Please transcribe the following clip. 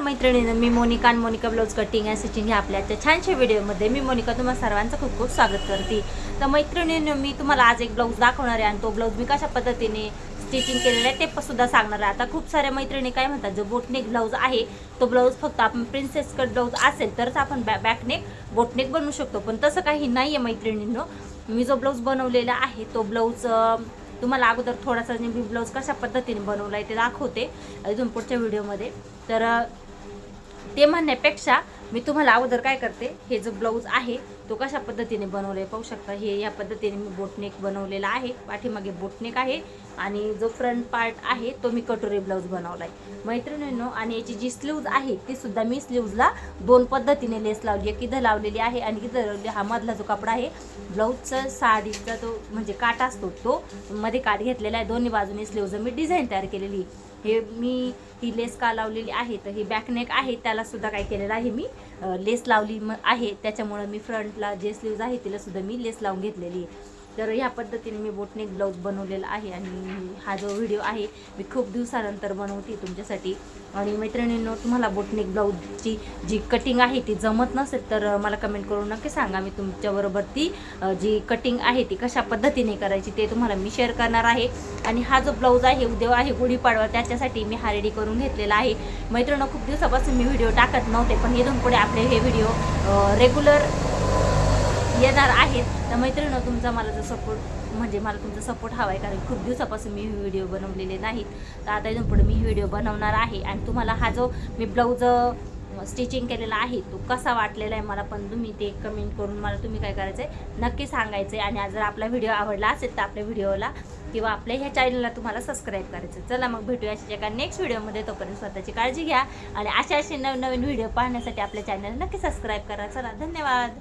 मैत्रिणींनो, मी मोनिका आणि Monika blouse cutting and stitching ह्या आपल्या आजच्या छानशा व्हिडिओमध्ये मी मोनिका तुम्हाला सर्वांचं खूप खूप स्वागत करते. तर मैत्रिणींनो, मी तुम्हाला आज एक ब्लाऊज दाखवणार आहे आणि तो ब्लाऊज मी कशा पद्धतीने स्टिचिंग केलेला आहे ते सुद्धा सांगणार आहे. आता खूप साऱ्या मैत्रिणी काय म्हणतात, जो बोटनेक ब्लाऊज आहे तो ब्लाऊज फक्त आपण प्रिन्सेस कट ब्लाऊज असेल तरच आपण बॅकनेक बोटनेक बनवू शकतो, पण तसं काही नाही आहे मैत्रिणींनो. मी जो ब्लाऊज बनवलेला आहे तो ब्लाऊज तुम्हाला अगोदर थोडासा मी ब्लाऊज कशा पद्धतीने बनवला आहे ते दाखवते अजून पुढच्या व्हिडिओमध्ये. तर ते म्हणण्यापेक्षा मी तुम्हाला अगोदर काय करते, हे जो ब्लाऊज आहे तो कशा पद्धतीने बनवले पाहू शकता. हे या पद्धतीने मी बोटनेक बनवलेला आहे, पाठीमागे बोटनेक आहे आणि जो फ्रंट पार्ट आहे तो मी कटोरी ब्लाऊज बनवला आहे मैत्रिणींनो. आणि याची जी स्लीव्ज आहे ती सुद्धा मी स्लीव्जला दोन पद्धतीने लेस लावली आहे. इथं लावलेली आहे आणि इथं लावली. हा मधला जो कपडा आहे ब्लाऊजचा साडीचा तो म्हणजे काट असतो तो मध्ये काट घेतलेला आहे. दोन्ही बाजूने स्लीव्ज मी डिझाईन तयार केलेली. हे मी ही लेस का लावलेली आहे तर ही बॅकनेक आहे, त्याला सुद्धा काय केलेलं आहे मी लेस लावली आहे. त्याच्यामुळं मी फ्रंटला जे स्लीव्ज आहे तिला सुद्धा मी लेस लावून घेतलेली आहे. तर ह्या पद्धतीने मी बोटनेक ब्लाऊज बनवलेला आहे आणि हा जो व्हिडिओ आहे मी खूप दिवसानंतर बनवते तुमच्यासाठी. आणि मैत्रिणींनो, तुम्हाला बोटनेक ब्लाऊजची जी कटिंग आहे ती जमत नसेल तर मला कमेंट करून नक्की सांगा. मी तुमच्याबरोबर ती जी कटिंग आहे ती कशा पद्धतीने करायची ते तुम्हाला मी शेअर करणार आहे. आणि हा जो ब्लाऊज आहे उद्या आहे गुढीपाडवा, त्याच्यासाठी मी हा रेडी करून घेतलेला आहे मैत्रिणींनो. खूप दिवसापासून मी व्हिडिओ टाकत नव्हते, पण इथून पुढे आपले हे व्हिडिओ रेग्युलर येणार आहेत. तर मैत्रिणींनो, तुमचा मला जो सपोर्ट म्हणजे मला तुमचा सपोर्ट हवा आहे, कारण खूप दिवसापासून मी व्हिडिओ बनवलेले नाहीत. तर आता इथून पुढे मी व्हिडिओ बनवणार आहे आणि तुम्हाला हा जो मी ब्लाऊज स्टिचिंग केलेला आहे तो कसा वाटलेला आहे मला पण तुम्ही ते कमेंट करून मला तुम्ही काय करायचं आहे नक्की सांगायचं आहे. आणि जर आपला व्हिडिओ आवडला असेल तर आपल्या व्हिडिओला किंवा आपल्या ह्या चॅनलला तुम्हाला सबस्क्राईब करायचं. चला मग भेटूया अशाच एका नेक्स्ट व्हिडिओमध्ये. तोपर्यंत स्वतःची काळजी घ्या आणि असे नवीन व्हिडिओ पाहण्यासाठी आपल्या चॅनलला नक्की सबस्क्राईब करा. चला, धन्यवाद.